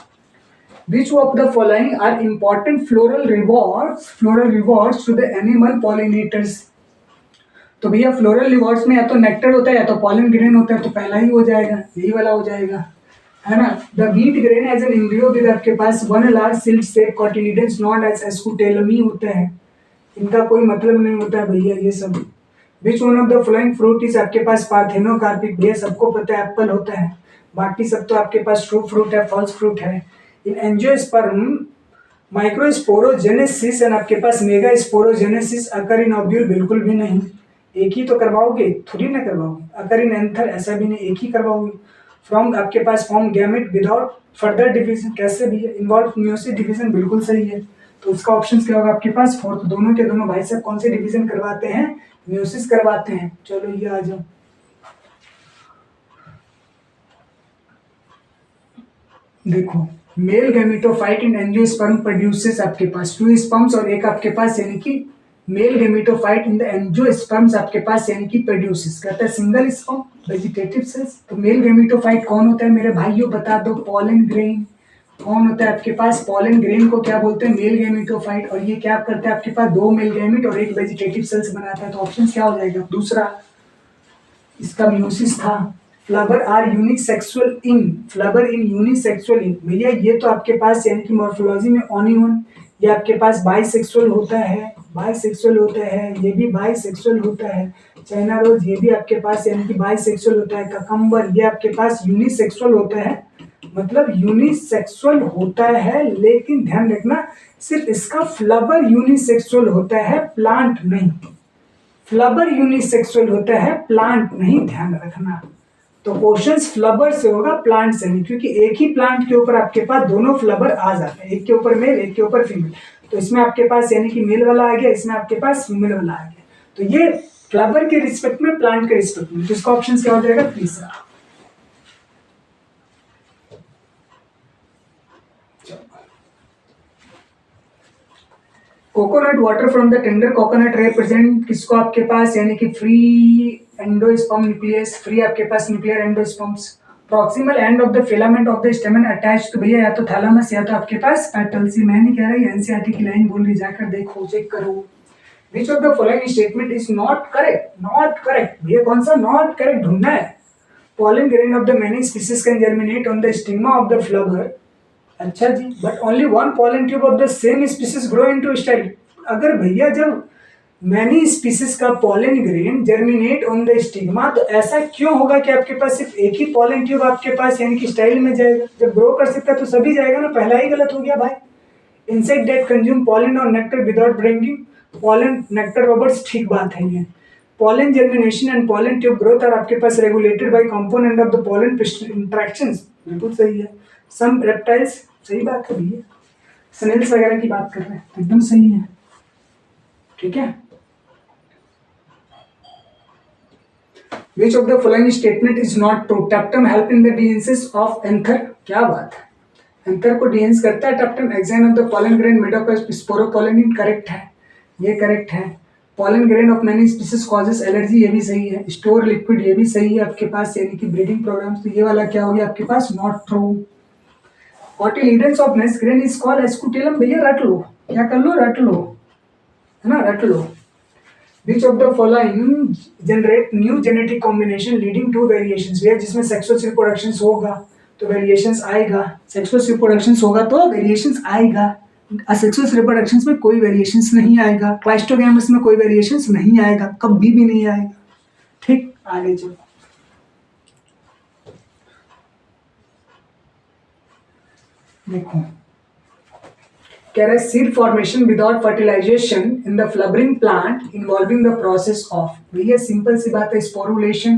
Which of the following are important floral rewards to the animal pollinators? तो भैया फ्लोरल रिवॉर्ड्स में या तो नेक्टर होता है या तो पॉलन ग्रेन होता है, तो पहला ही हो जाएगा, यही वाला हो जाएगा, है ना। The wheat grain as an embryo with आपके पास one large silk shape cotyledons known as scutellum होता है। इनका कोई मतलब नहीं होता है भैया ये सब। विच one of the flowing fruit is आपके पास पार्थेनोकार्पिक? भैया सबको पता है एप्पल होता है, बाकी सब तो आपके पास ट्रू फ्रूट है, फॉल्स फ्रूट है। इन एंजियोस्पर्म माइक्रोस्पोरोजेनेसिस एंड आपके पास मेगा स्पोरोजेनेसिस अकर इन ओव्यूल, बिल्कुल भी नहीं। एक ही तो करवाओगे, थोड़ी ना करवाओगे। अकर इन एंथर, ऐसा भी नहीं, एक ही करवाओगे। फ्रॉम आपके पास form gamete without further division, कैसे भी इन्वॉल्व म्यूसिस डिवीजन, बिल्कुल सही है। तो उसका ऑप्शन क्या होगा आपके पास? 4। तो दोनों के दोनों भाई साहब कौन से डिवीजन करवाते हैं? म्यूसिस करवाते हैं। चलो ये आ जाओ, देखो मेल गैमेटोफाइट इन एंजियोस्पर्म प्रोड्यूसेस आपके पास 2 स्पर्म्स और एक आपके पास यानी कि male gametophyte in the angiosperms आपके पास यानी कि प्रोड्यूसेस, कहता है सिंगल स्पर्म वेजिटेटिव सेल्स। तो मेल गैमेटोफाइट कौन होता है मेरे भाइयों, बता दो? Pollen grain. कौन होता है आपके पास? पॉलन ग्रेन को क्या बोलते हैं? Male gametophyte. और ये क्या करता है आपके पास? 2 मेल गैमेट और एक वेजिटेटिव सेल्स बनाता है। तो ऑप्शन क्या हो जाएगा? दूसरा, इसका म्यूसिस था। Flower are unisexual in, flower in unisexual in, भैया ये तो आपके पास यानी कि मॉर्फोलॉजी में ओनियन, ये आपके पास बाइसेक्सुअल होता है, बाइसेक्सुअल होता है, ये भी बाइसेक्सुअल होता है। चाइना रोज ये भी आपके पास यानी कि बाइसेक्सुअल होता है। ककम्बर ये आपके पास यूनिसेक्सुअल होता है, मतलब यूनिसेक्सुअल होता है, लेकिन ध्यान रखना सिर्फ इसका फ्लावर यूनिसेक्सुअल होता है, प्लांट नहीं। फ्लावर यूनिसेक्सुअल होता है, प्लांट नहीं, ध्यान रखना। तो क्वेश्चन फ्लावर से होगा, प्लांट से नहीं, क्योंकि एक ही प्लांट के ऊपर आपके पास दोनों फ्लावर आ जाते हैं, एक के ऊपर मेल एक के ऊपर फीमेल। तो इसमें आपके पास यानी कि मेल वाला आ गया, इसमें आपके पास फीमेल वाला आ गया। तो ये फ्लावर के रिस्पेक्ट में, प्लांट के रिस्पेक्ट में, तो इसका ऑप्शन क्या हो जाएगा, तीसरा। Coconut water from the tender coconut represent किसको आपके पास, यानी कि फ्री एंडोस्पर्म न्यूक्लियस, फ्री आपके पास nuclear endosperms. Proximal end of the filament of the stamen attach, तो भैया या तो थैलेमस या तो आपके पास पेटल। सी मैं नहीं कह रहा, एनसीईआरटी की लाइन बोल रही, जाकर देखो, चेक करो। विच of the following statement is not correct, not correct, भैया कौन सा नॉट करेक्ट ढूंढना है। pollen grain of the many species can germinate on the stigma of the flower। अच्छा जी, but only one pollen tube of the same species grow into style। अगर भैया जब मैनी स्पीसीज का pollen grain germinate on the stigma, तो ऐसा क्यों होगा कि आपके पास सिर्फ एक ही pollen tube आपके पास यानी कि स्टाइल में जाएगा। जब ग्रो कर सकता है तो सभी जाएगा ना, पहला ही गलत हो गया भाई। इंसेक्ट दैट कंज्यूम pollen और nectar without bringing pollen nectar robots, ठीक बात है ये। pollen germination and pollen tube growth are आपके पास regulated by component of the pollen pistil interactions, बिल्कुल सही है। some reptiles, सही बात है भैया, स्नेल्स वगैरह की बात कर रहे हैं तो एकदम सही है, ठीक है। Which of the following statement is not true? Tuptum help in the dehiscence of anther, क्या बात है, एंथर को डिहेंस करता है tapetum. Exine of the pollen grain made of sporopollenin, correct है, ये करेक्ट है। pollen grain of many species causes allergy, ये भी सही है। स्टोर लिक्विड, ये भी सही है आपके पास, यानी कि ब्रीडिंग प्रोग्राम्स, तो ये वाला क्या हो गया आपके पास, not true. Cotyledons of nest grain is called scutellum, भैया रट लो, क्या कर लो, रट लो, है ना, रट लो। Which of the following generate new genetic combination leading to variations, भैया जिसमें सेक्सुअल रिप्रोडक्शंस होगा तो वेरिएशंस आएगा, सेक्सुअल रिप्रोडक्शंस होगा तो वेरिएशंस आएगा। असेक्सुअल रिप्रोडक्शंस में कोई वेरिएशंस नहीं आएगा, क्लाइस्टोगैमस में कोई वेरिएशंस नहीं आएगा, कभी भी नहीं आएगा, ठीक। आगे चलो, देखो कह रहे seed formation without fertilisation in the flowering plant involving the process of, भैया सिंपल सी बात है, स्पोरुलेशन,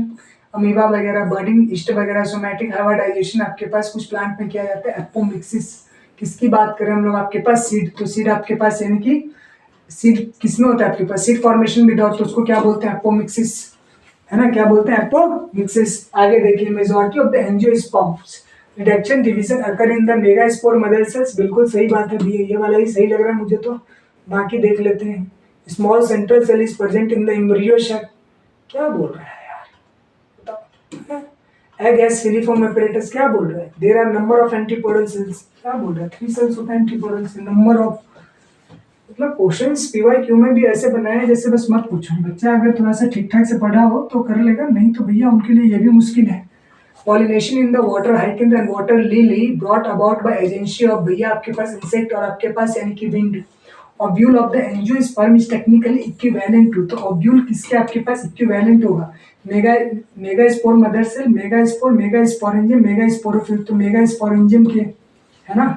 अमीबा वगैरह, बर्डिंग, ईस्ट वगैरह, सोमैटिक हाइब्रिडाइजेशन आपके पास कुछ प्लांट में किया जाता है। एपोमिक्सिस, किसकी बात करें हम लोग, आपके पास सीड, तो सीड आपके पास यानी कि सीड किसमें होता है आपके पास, सीड फॉर्मेशन विदाउट, तो उसको क्या बोलते हैं, एपोमिक्सिस, है ना, क्या बोलते हैं, एपोमिक्सिस। आगे देखिए, majority of the angiosperms reduction division occur in the megaspore mother cells, बिल्कुल सही बात है भैया, ये वाला ही सही लग रहा है मुझे तो, बाकी देख लेते हैं। Small central cell is present in the embryo shell, क्या बोल रहा है यार, बताओ। एग एस फिलीफॉर्म एपरेटस, क्या बोल रहा है, there are number of antipodal cells, क्या बोल रहा है, 3 सेल्स होता है एंटीपोडल से, नंबर ऑफ, मतलब क्वेश्चंस पीवाईक्यू में भी ऐसे बनाए हैं जैसे बस मत पूछो, बच्चा अगर थोड़ा सा ठीक ठाक से पढ़ा हो तो कर लेगा, नहीं तो भैया उनके लिए ये भी मुश्किल है। Pollination in the water hyacinth and water lily brought about by agency of, भैया आपके पास insect और आपके पास यानी कि wind। Ovule of the angiosperm is technically equivalent to, तो ovule किसके आपके पास equivalent होगा, megaspore mother cell, megasporangium, megasporophyll, तो मेगास्पोरेंजियम के, है ना,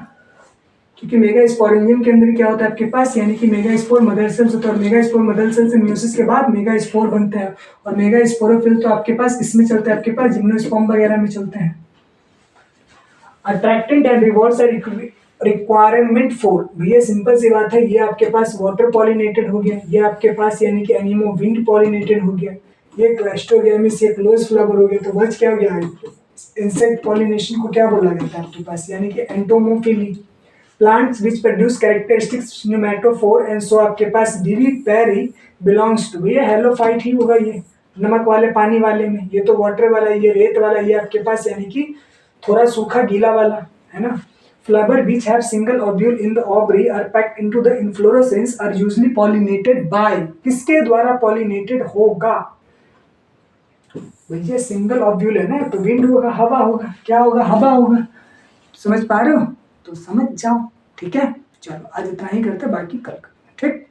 क्योंकि मेगास्पोरेंजियम के अंदर क्या होता है आपके पास, यानी कि मेगास्पोर मदर सेल्स होता है, और मेगास्पोर मदर सेल से म्यूसिस के बाद मेगास्पोर बनते हैं, और मेगास्पोरोफिल तो आपके पास किसमें चलता है, आपके पास जिम्नोस्पर्म वगैरह में चलते हैं। Attractant and rewards are requirement for, भैया सिंपल सी बात है, ये आपके पास वाटर पॉलिनेटेड हो गया, ये आपके पास यानी कि एनिमो विंड पॉलिनेटेड हो गया, ये क्लस्टोगैमिस, ये क्लोज फ्लावर हो गया, तो बच क्या हो गया, इंसेक्ट पॉलिनेशन को क्या बोला जाता है आपके पास, यानी कि entomophily. Plants which produce characteristics pneumatophore and so आपके पास viviparity belongs to, ये हेलोफाइट ही होगा, ये नमक वाले पानी वाले में, ये तो वाटर वाला, ये रेत वाला, ये आपके पास यानी कि थोड़ा सूखा गीला वाला, है ना। Flower which have single ovule in the ovary are packed into the inflorescence are usually pollinated by, किसके द्वारा pollinated होगा, भैया सिंगल ओव्यूल है ना, तो विंड होगा, हवा होगा, क्या होगा, हवा होगा, समझ पा रहे हो, तो समझ जाओ, ठीक है। चलो आज इतना ही करते, बाकी कल, ठीक।